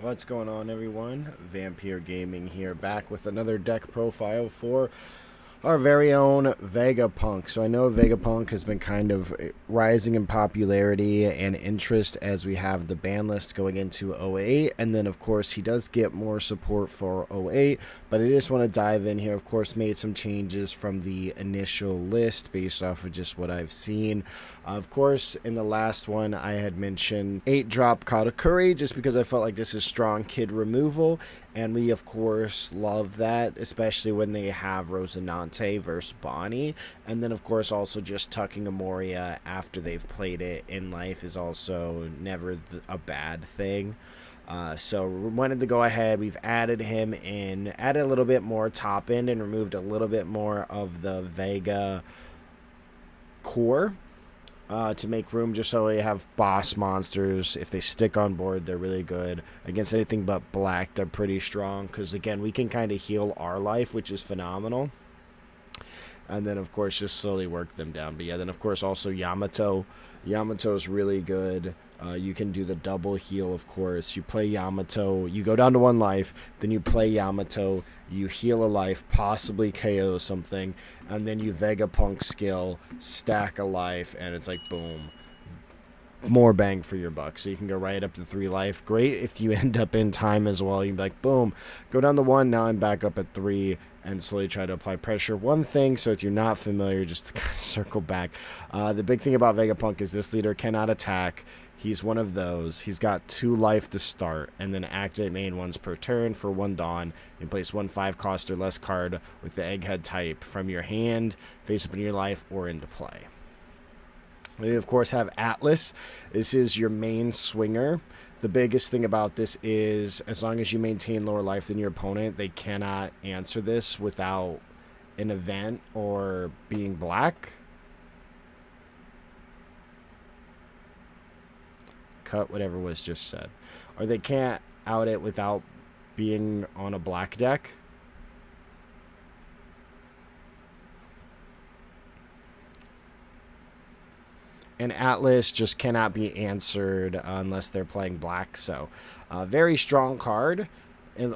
What's going on, everyone? Vampyr Gaming here, back with another deck profile for our very own Vegapunk. So I know Vegapunk has been kind of rising in popularity and interest as we have the ban list going into 08, and then of course he does get more support for 08, but I just want to dive in here. Of course, made some changes from the initial list based off of just what I've seen. Of course, in the last one I had mentioned 8-drop Katakuri just because I felt like this is strong kid removal, and we of course love that, especially when they have Rosinante versus Bonnie. And then of course also just tucking a Moria after they've played it in life is also never a bad thing. So we wanted to go ahead, we've added him in, added a little bit more top end and removed a little bit more of the Vega core. To make room just so we have boss monsters. If they stick on board, they're really good. Against anything but black, they're pretty strong. Because, again, we can kind of heal our life, which is phenomenal. And then, of course, just slowly work them down. But, yeah, then, of course, also Yamato. Yamato's really good. You can do the double heal, of course. You play Yamato. You go down to 1 life. Then you play Yamato. You heal a life, possibly KO something. And then you Vegapunk skill, stack a life, and it's like, boom. More bang for your buck. So you can go right up to 3 life. Great if you end up in time as well. You'd be like, boom. Go down to 1. Now I'm back up at 3. And slowly try to apply pressure. One thing, so if you're not familiar, just to kind of circle back. The big thing about Vegapunk is this leader cannot attack. He's one of those. He's got 2 life to start, and then activate main ones per turn for 1 Dawn, and place 1 5-cost or less card with the Egghead type from your hand, face up in your life, or into play. We, of course, have Atlas. This is your main swinger. The biggest thing about this is as long as you maintain lower life than your opponent, they cannot answer this without an event or being black. Cut whatever was just said. Or they can't out it without being on a black deck. And Atlas just cannot be answered unless they're playing black. So, very strong card.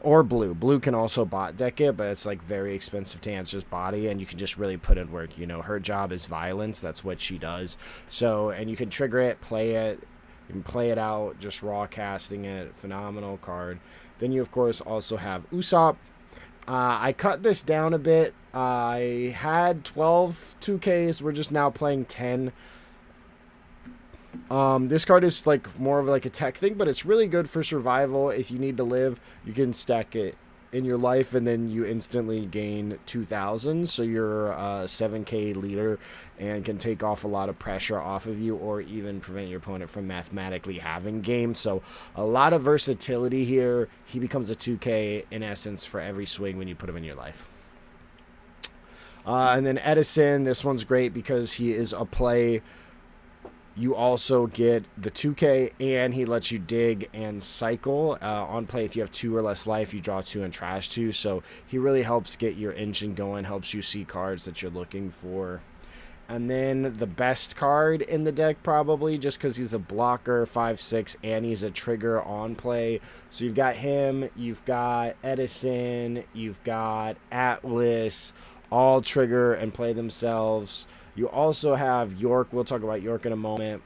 Or blue. Blue can also bot deck it, but it's like very expensive to answer his body, and you can just really put in work. You know, her job is violence. That's what she does. So, and you can trigger it, play it. You can play it out, just raw casting it. Phenomenal card. Then you, of course, also have Usopp. I cut this down a bit. I had 12 2Ks. We're just now playing 10. This card is like more of like a tech thing, but it's really good for survival. If you need to live, you can stack it in your life, and then you instantly gain 2,000. So you're a 7K leader and can take off a lot of pressure off of you, or even prevent your opponent from mathematically having game. So a lot of versatility here. He becomes a 2K in essence for every swing when you put him in your life. And then Edison, this one's great because he is a play. You also get the 2K, and he lets you dig and cycle. On play, if you have 2 or less life, you draw 2 and trash 2. So he really helps get your engine going, helps you see cards that you're looking for. And then the best card in the deck, probably, just because he's a blocker, 5/6, and he's a trigger on play. So you've got him, you've got Edison, you've got Atlas, all trigger and play themselves. You also have York. We'll talk about York in a moment.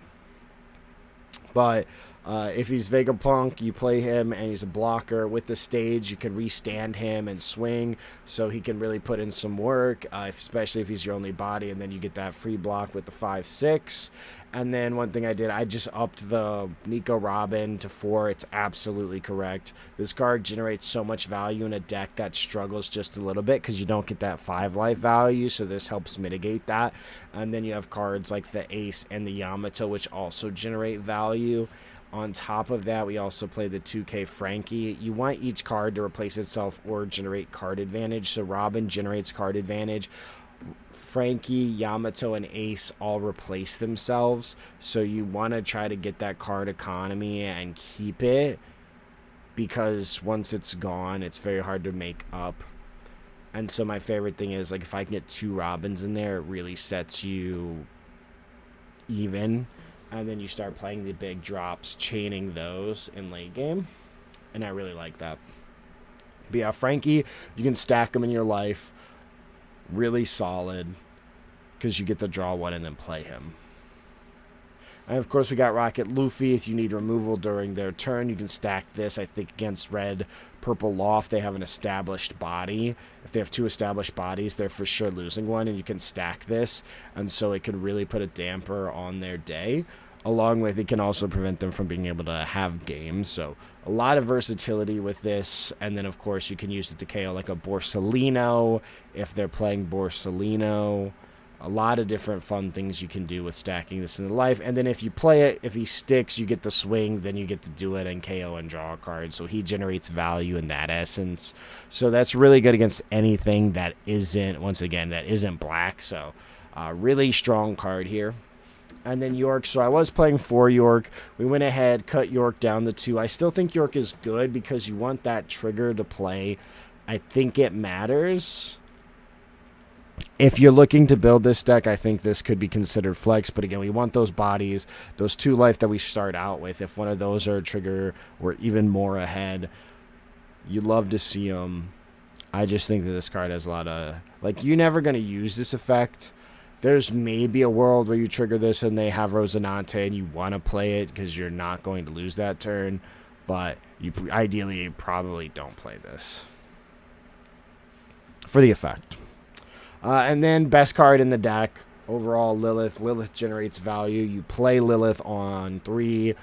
But if he's Vegapunk, you play him and he's a blocker. With the stage, you can restand him and swing, so he can really put in some work, especially if he's your only body. And then you get that free block with the 5/6. And then one thing I did, I just upped the Nico Robin to 4. It's absolutely correct. This card generates so much value in a deck that struggles just a little bit because you don't get that 5 life value, so this helps mitigate that. And then you have cards like the Ace and the Yamato, which also generate value. On top of that, we also play the 2K Frankie. You want each card to replace itself or generate card advantage. So Robin generates card advantage. Frankie, Yamato, and Ace all replace themselves. So you want to try to get that card economy and keep it, because once it's gone, it's very hard to make up. And so my favorite thing is, like, if I can get 2 Robins in there, it really sets you even. And then you start playing the big drops, chaining those in late game. and I really like that. But yeah, Frankie, you can stack him in your life. Really solid, because you get to draw one and then play him. And of course, we got Rocket Luffy. If you need removal during their turn, you can stack this. I think against Red Purple Loft, they have an established body. If they have 2 established bodies, they're for sure losing one, and you can stack this. And so it can really put a damper on their day. Along with, it can also prevent them from being able to have games. So a lot of versatility with this. And then, of course, you can use it to KO like a Borsalino if they're playing Borsalino. A lot of different fun things you can do with stacking this in the life. And then if you play it, if he sticks, you get the swing, then you get to do it and KO and draw a card. So he generates value in that essence. So that's really good against anything that isn't, once again, that isn't black. So really strong card here. And then York. So I was playing 4 York. We went ahead, cut York down to 2. I still think York is good because you want that trigger to play. I think it matters. If you're looking to build this deck, I think this could be considered flex. But again, we want those bodies, those 2 life that we start out with. If one of those are a trigger, we're even more ahead. You love to see them. I just think that this card has a lot of... Like, you're never going to use this effect. There's maybe a world where you trigger this and they have Rosinante and you want to play it because you're not going to lose that turn. But you ideally probably don't play this for the effect. And then best card in the deck, overall, Lilith. Lilith generates value. You play Lilith on 3.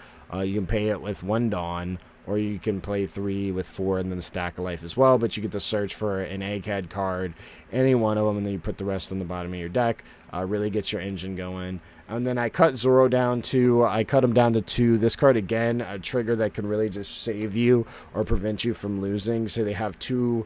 You can pay it with 1 Dawn, or you can play 3 with 4 and then stack a life as well. But you get to search for an Egghead card, any one of them, and then you put the rest on the bottom of your deck. Really gets your engine going. And then I cut Zoro down to, I cut him down to 2. This card, again, a trigger that can really just save you or prevent you from losing. So they have 2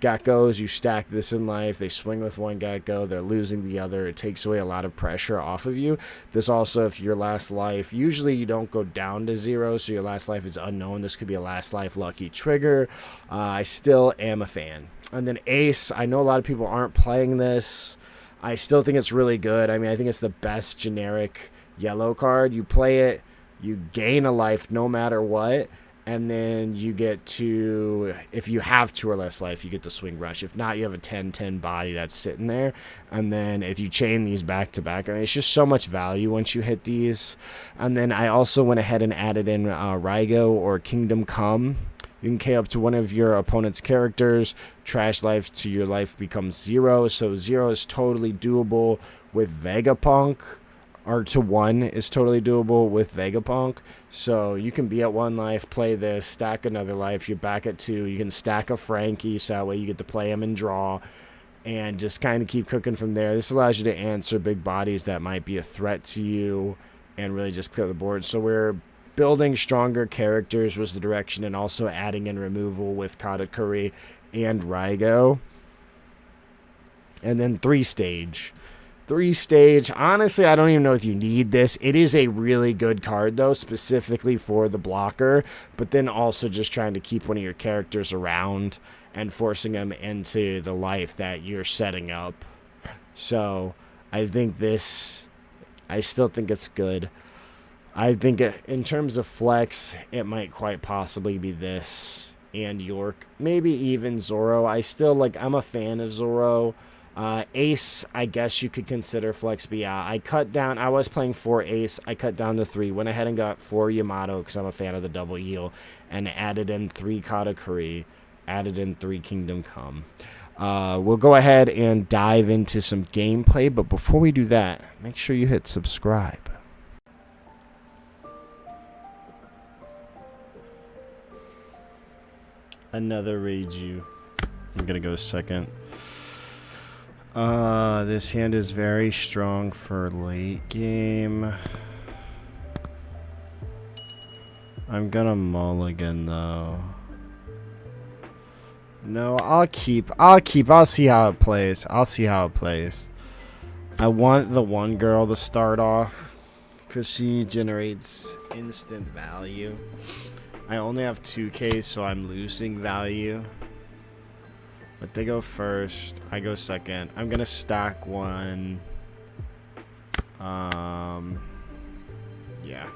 geckos, you stack this in life, they swing with 1 gecko, they're losing the other, it takes away a lot of pressure off of you. This also, if your last life, usually you don't go down to 0, so your last life is unknown. This could be a last life lucky trigger. I still am a fan. And then Ace, I know a lot of people aren't playing this. I still think it's really good. I mean, I think it's the best generic yellow card. You play it, you gain a life no matter what. And then you get to, if you have 2 or less life, you get the swing rush. If not, you have a 10-10 body that's sitting there. And then if you chain these back to back, I mean, it's just so much value once you hit these. And then I also went ahead and added in Reiju or Kingdom Come. You can K up to one of your opponent's characters. Trash life to your life becomes 0. So 0 is totally doable with Vegapunk. Or to 1 is totally doable with Vegapunk. So you can be at 1 life, play this, stack another life. You're back at 2. You can stack a Frankie, so that way you get to play him and draw. And just kind of keep cooking from there. This allows you to answer big bodies that might be a threat to you. And really just clear the board. So we're building stronger characters was the direction. And also adding in removal with Katakuri and Reiju. And then 3-stage. 3-stage, honestly, I don't even know if you need this. It is a really good card, though, specifically for the blocker, but then also just trying to keep one of your characters around and forcing them into the life that you're setting up. So, I think this, I still think it's good. I think in terms of flex, it might quite possibly be this and York. Maybe even Zoro. I'm a fan of Zoro. Ace, I guess you could consider flex, but yeah, I was playing 4 Ace, I cut down to 3, went ahead and got 4 Yamato, because I'm a fan of the double heal, and added in 3 Katakuri, added in 3 Kingdom Come. We'll go ahead and dive into some gameplay, but before we do that, make sure you hit subscribe. Another Reiju. I'm gonna go second. This hand is very strong for late game. I'm gonna mulligan though. No, I'll keep. I'll see how it plays. I want the one girl to start off because she generates instant value. I only have 2K, so I'm losing value. But they go first. I go second. I'm gonna stack 1. Yeah.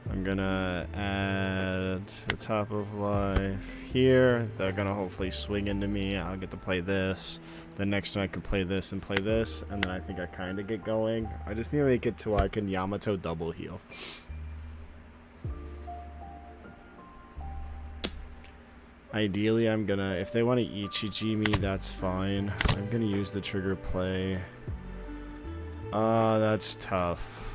I'm gonna add to top of life here. They're gonna hopefully swing into me. I'll get to play this. The next time I can play this, and then I think I kind of get going. I just need to make it to where I can Yamato double heal. Ideally, I'm gonna, if they want to Ichiji me, that's fine. I'm gonna use the trigger play. That's tough.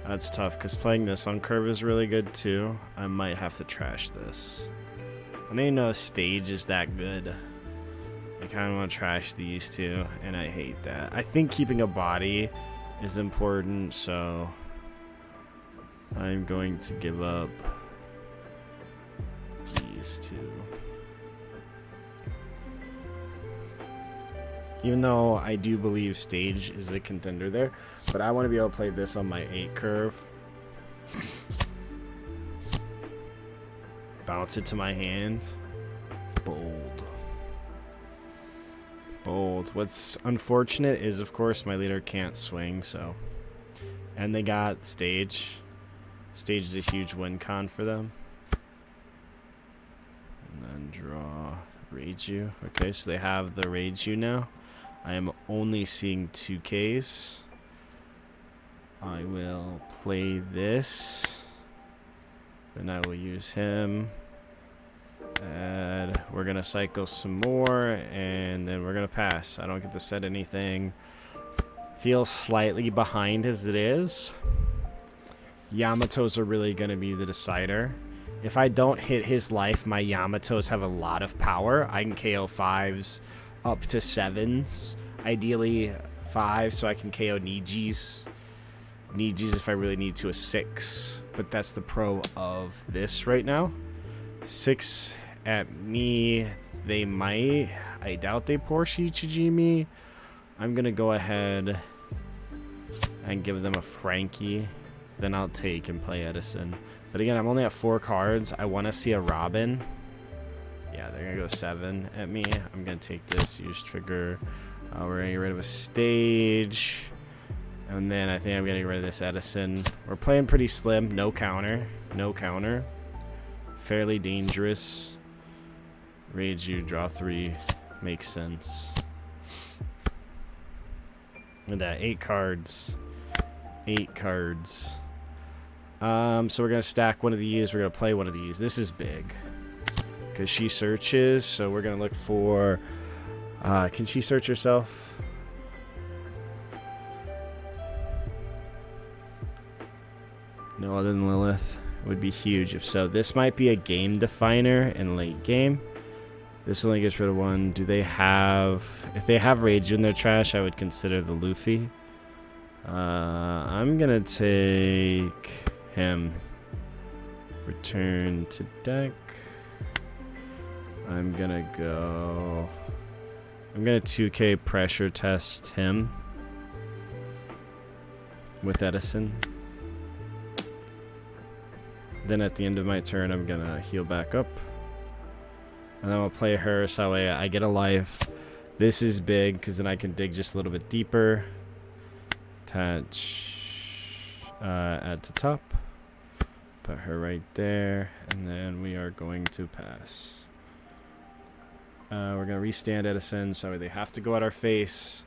That's tough, because playing this on curve is really good too. I might have to trash this. I don't even know if stage is that good. I kind of want to trash these two, and I hate that. I think keeping a body is important, so I'm going to give up these two. Even though I do believe stage is a contender there, but I want to be able to play this on my 8 curve. Bounce it to my hand. Bold. Bold. What's unfortunate is, of course, my leader can't swing, so. And they got stage. Stage is a huge win con for them. And then draw Reiju. Okay, so they have the Reiju now. I am only seeing 2Ks. I will play this. Then I will use him. And we're going to cycle some more. And then we're going to pass. I don't get to set anything. Feels slightly behind as it is. Yamatos are really going to be the decider. If I don't hit his life, my Yamatos have a lot of power. I can KO 5s up to 7s. Ideally 5, so I can KO Nijis. Nijis if I really need to, a 6. But that's the pro of this right now. 6 at me. They might. I doubt they Porsche Ichiji me. I'm going to go ahead and give them a Frankie. Then I'll take and play Edison. But again, I'm only at 4 cards. I want to see a Robin. Yeah, they're going to go 7 at me. I'm going to take this, use trigger. We're going to get rid of a stage. And then I think I'm going to get rid of this Edison. We're playing pretty slim. No counter. No counter. Fairly dangerous. Reiju, draw 3. Makes sense. And that 8 cards. 8 cards. So we're going to stack one of these. We're going to play one of these. This is big. Because she searches. So we're going to look for... can she search herself? No other than Lilith. It would be huge if so. This might be a game definer in late game. This only gets rid of 1. Do they have... If they have Reiju in their trash, I would consider the Luffy. I'm going to take him. Return to deck. I'm going to go... I'm going to 2K pressure test him with Edison. Then at the end of my turn, I'm going to heal back up. And then I'll play her so that way I get a life. This is big because then I can dig just a little bit deeper. Attach, add to top. Put her right there. And then we are going to pass. We're going to restand Edison, so they have to go at our face.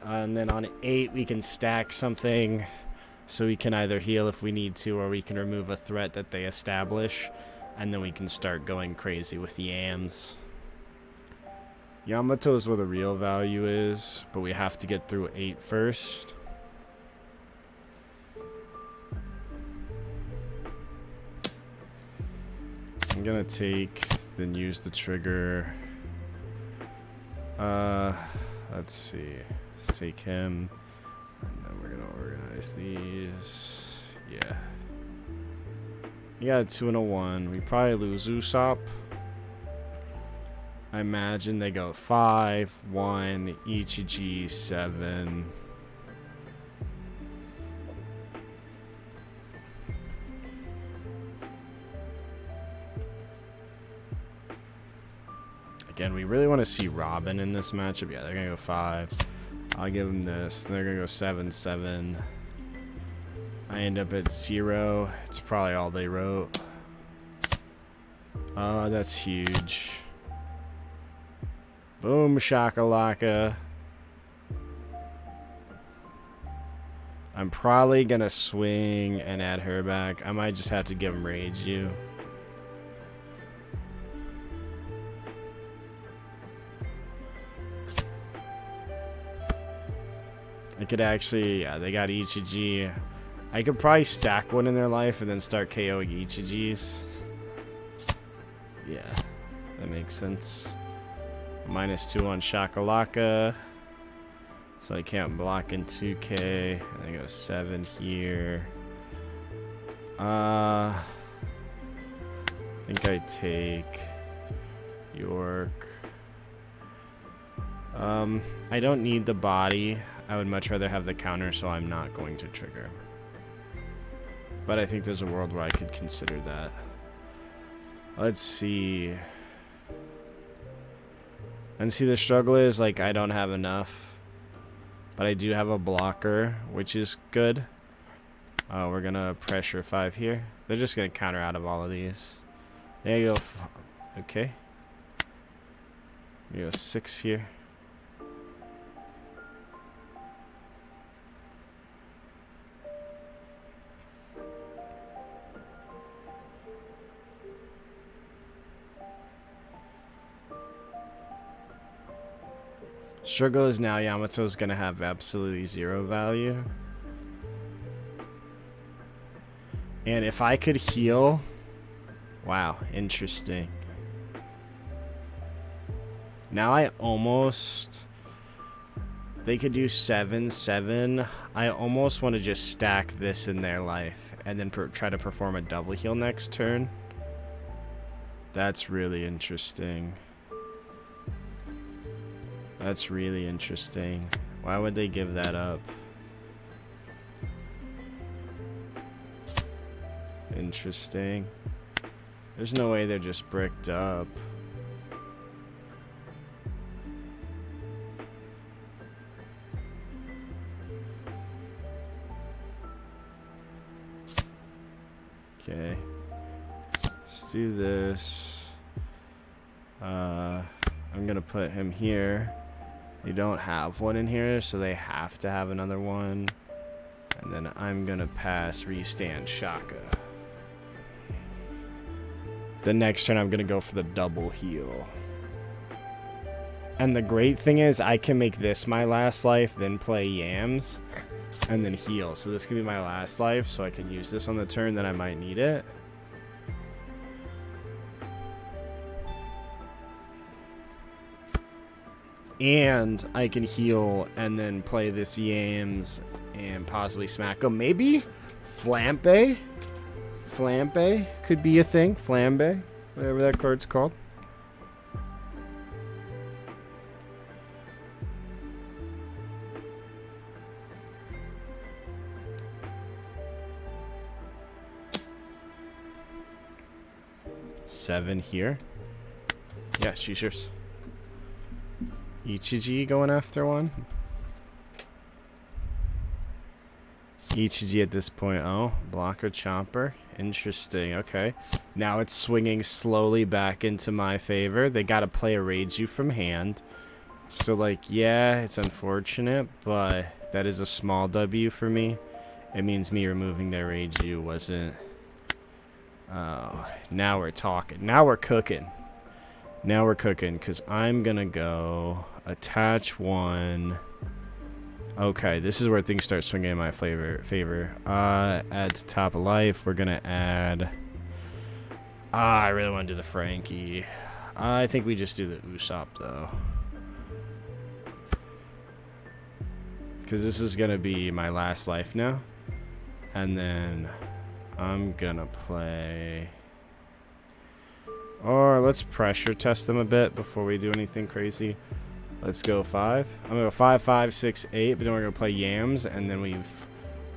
And then on 8, we can stack something, so we can either heal if we need to, or we can remove a threat that they establish, and then we can start going crazy with the Yams. Yamato is where the real value is, but we have to get through 8 first. I'm going to take, then use the trigger... let's see. Let's take him. And then we're gonna organize these. Yeah. You got a 2 and a 1. We probably lose Usopp. I imagine they go 5, 1, Ichiji, 7. Again, we really want to see Robin in this matchup. Yeah, they're going to go 5. I'll give them this. They're going to go 7, 7. I end up at 0. It's probably all they wrote. Oh, that's huge. Boom shakalaka. I'm probably gonna swing and add her back. I might just have to give him Reiju. I could actually, yeah, they got Ichiji. I could probably stack one in their life and then start KOing Ichijis. Yeah, that makes sense. -2 on Shakalaka. So I can't block in 2K. I go 7 here. I think I take York. I don't need the body. I would much rather have the counter, so I'm not going to trigger. But I think there's a world where I could consider that. Let's see. And see, the struggle is, like, I don't have enough. But I do have a blocker, which is good. Oh, we're going to pressure 5 here. They're just going to counter out of all of these. There you go. Okay. You go 6 here. Struggle is now Yamato's gonna have absolutely 0 value. And if I could heal, wow, interesting. Now I almost, they could do 7/7. I almost want to just stack this in their life and then try to perform a double heal next turn. That's really interesting. That's really interesting. Why would they give that up? Interesting. There's no way they're just bricked up. Okay. Let's do this. I'm gonna put him here. They don't have one in here, so they have to have another one. And then I'm gonna pass restand Shaka. The next turn I'm gonna go for the double heal. And the great thing is I can make this my last life, then play Yams, and then heal. So this can be my last life, so I can use this on the turn that I might need it. And I can heal and then play this Yams and possibly smack them. Maybe Flambe? Flambe could be a thing. Flambe, whatever that card's called. Seven here. Yeah, she's yours. Ichiji going after one. Ichiji at this point. Oh, blocker chomper. Interesting. Okay. Now it's swinging slowly back into my favor. They got to play a Reiju from hand. So, like, yeah, it's unfortunate, but that is a small W for me. It means me removing their Reiju wasn't... Oh, now we're talking. Now we're cooking. Now we're cooking, because I'm going to go attach one. Okay, this is where things start swinging in my favor. Add to top of life. We're going to add... I really want to do the Frankie. I think we just do the Usopp, though. Because this is going to be my last life now. And then I'm going to play... Or let's pressure test them a bit before we do anything crazy. Let's go 5. I'm going to go 5, 5, 6, 8. But then we're going to play Yams. And then we've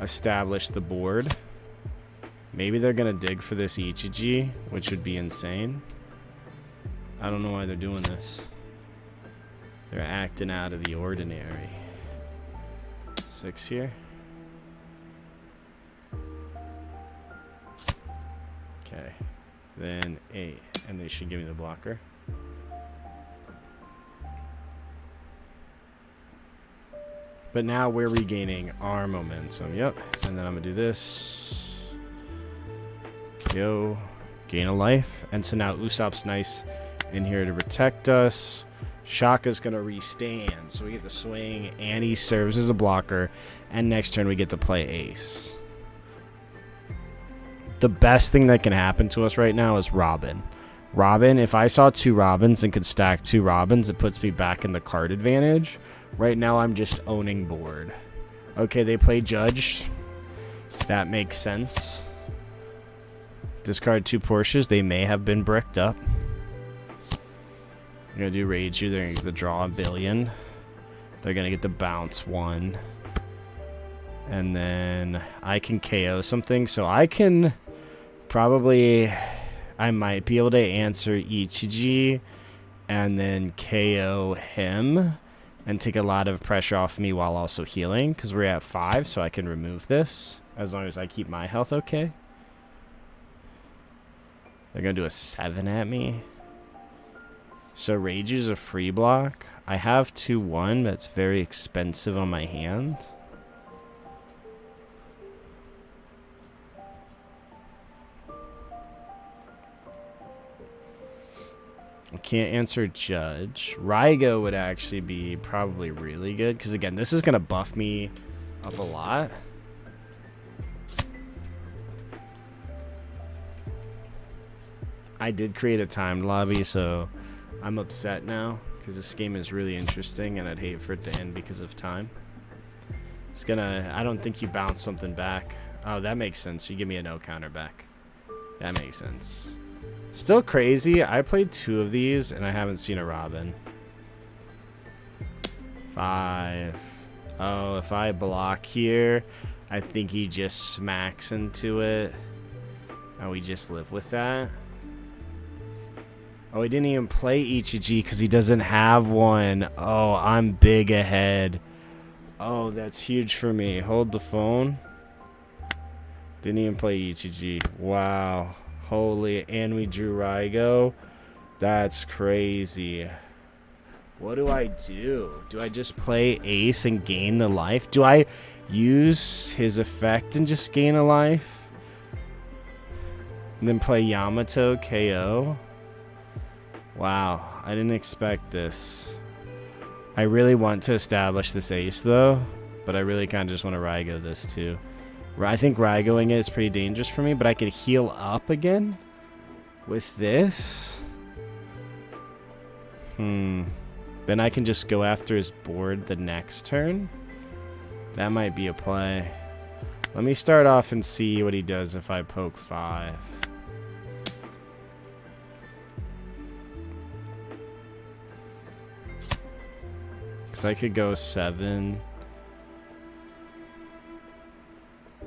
established the board. Maybe they're going to dig for this Ichiji, which would be insane. I don't know why they're doing this. They're acting out of the ordinary. 6 here. Okay. Then 8. And they should give me the blocker. But now we're regaining our momentum. Yep. And then I'm going to do this. Yo. Gain a life. And so now Usopp's nice in here to protect us. Shaka's going to restand. So we get the swing. And he serves as a blocker. And next turn we get to play ace. The best thing that can happen to us right now is Robin. Robin, if I saw 2 Robins and could stack 2 Robins, it puts me back in the card advantage. Right now, I'm just owning board. Okay, they play Judge. That makes sense. Discard 2 Porsches. They may have been bricked up. They're going to do Reiju. They're going to get the draw a billion. They're going to get the bounce 1. And then I can KO something. So I can probably... I might be able to answer Ichiji and then KO him and take a lot of pressure off me while also healing because we're at 5, so I can remove this as long as I keep my health okay. They're going to do a 7 at me. So Reiju's a free block. I have 2-1. That's very expensive on my hand. I can't answer Judge. Raigo would actually be probably really good. Because, again, this is going to buff me up a lot. I did create a timed lobby, so I'm upset now. Because this game is really interesting, and I'd hate for it to end because of time. It's going to... I don't think you bounce something back. Oh, that makes sense. You give me a no counter back. That makes sense. Still crazy. I played 2 of these and I haven't seen a Robin. 5. Oh, if I block here, I think he just smacks into it. And we just live with that. Oh, he didn't even play Ichiji because he doesn't have one. Oh, I'm big ahead. Oh, that's huge for me. Hold the phone. Didn't even play Ichiji. Wow. Holy, and we drew Raigo. That's crazy. What do I do? Do I just play Ace and gain the life? Do I use his effect and just gain a life? And then play Yamato KO? Wow, I didn't expect this. I really want to establish this Ace though, but I really kind of just want to Raigo this too. I think Raigoing it is pretty dangerous for me, but I could heal up again with this. Then I can just go after his board the next turn. That might be a play. Let me start off and see what he does if I poke 5. Because I could go 7.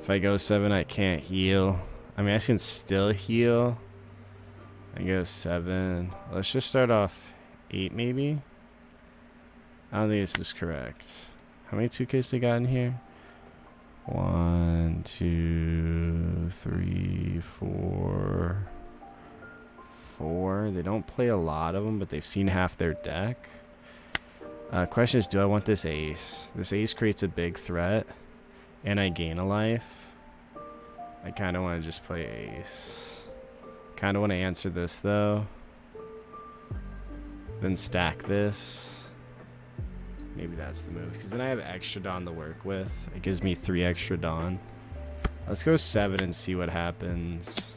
If I go 7, I can't heal. I mean, I can still heal. I go 7. Let's just start off 8, maybe. I don't think this is correct. How many 2Ks they got in here? 1, 2, 3, 4. 4. They don't play a lot of them, but they've seen half their deck. Question is, do I want this Ace? This Ace creates a big threat. And I gain a life. I kind of want to just play Ace. Kind of want to answer this, though. Then stack this. Maybe that's the move. Because then I have extra Dawn to work with. It gives me 3 extra Dawn. Let's go 7 and see what happens.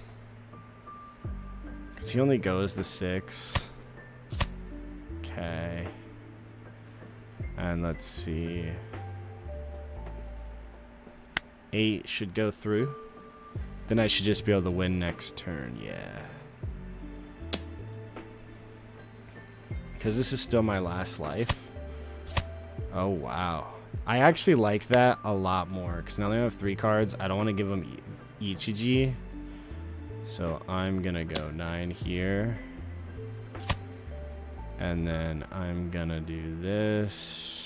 Because he only goes the 6. Okay. And let's see. 8 should go through. Then I should just be able to win next turn. Yeah. Because this is still my last life. Oh, wow. I actually like that a lot more. Because now they have 3 cards. I don't want to give them Ichiji. So I'm going to go 9 here. And then I'm going to do this.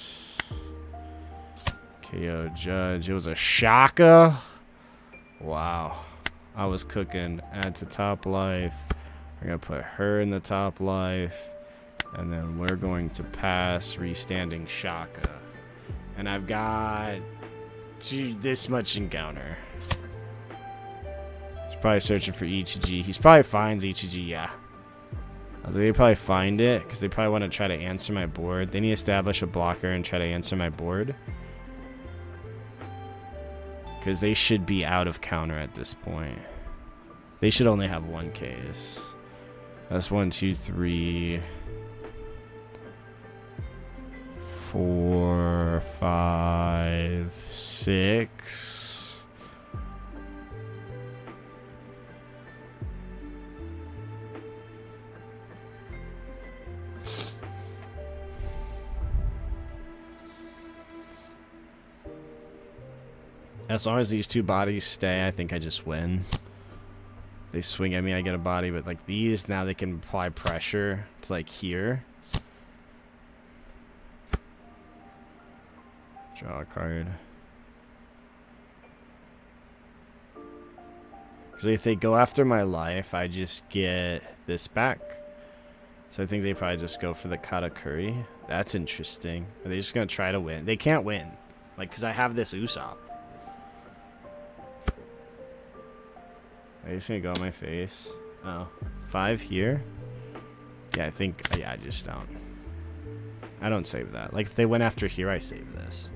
KO Judge. It was a Shaka. Wow. I was cooking. Add to top life. We're going to put her in the top life. And then we're going to pass restanding Shaka. And I've got this much encounter. He's probably searching for Ichiji. He probably finds Ichiji, yeah. I was like, they probably find it because they probably want to try to answer my board. They need to establish a blocker and try to answer my board. Because they should be out of counter at this point. They should only have one case. That's 1, 2, 3, 4, 5, 6. As long as these two bodies stay, I think I just win. They swing at me, I get a body, but like these, now they can apply pressure to like here. Draw a card. Because if they go after my life, I just get this back. So I think they probably just go for the Katakuri. That's interesting. Are they just going to try to win? They can't win. Like, because I have this Usopp. Are you just going to go on my face? Oh. 5 here? Yeah, I think... Yeah, I just don't. I don't save that. Like, if they went after here, I save this.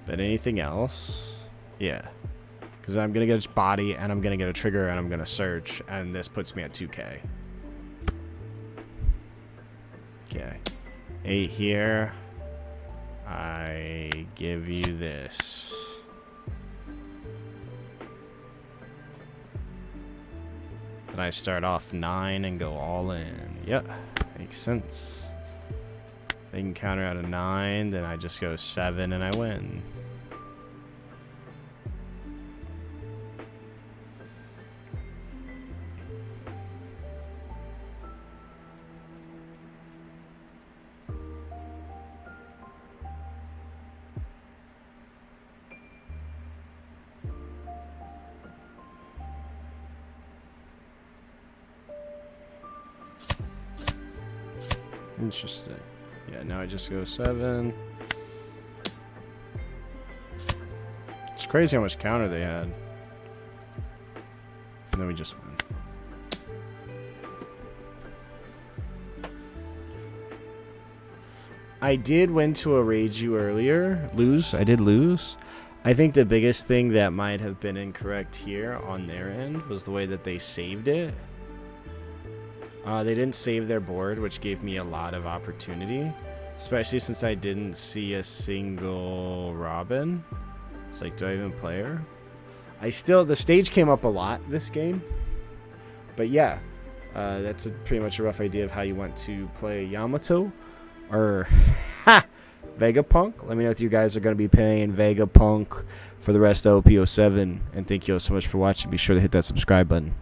But anything else? Yeah. Because I'm going to get a body, and I'm going to get a trigger, and I'm going to search, and this puts me at 2k. Okay. 8 here. I give you this. Then I start off 9 and go all in. Yep. Makes sense. They can counter out a 9, then I just go 7 and I win. Interesting. Yeah, now I just go 7. It's crazy how much counter they had. And then we just win. I did win to a Reiju earlier. I did lose. I think the biggest thing that might have been incorrect here on their end was the way that they saved it. They didn't save their board, which gave me a lot of opportunity, especially since I didn't see a single Robin. It's like, do I even play her? The stage came up a lot this game, but yeah, that's pretty much a rough idea of how you want to play Yamato or Vegapunk. Let me know if you guys are going to be playing Vegapunk for the rest of OP-07, and thank you all so much for watching. Be sure to hit that subscribe button.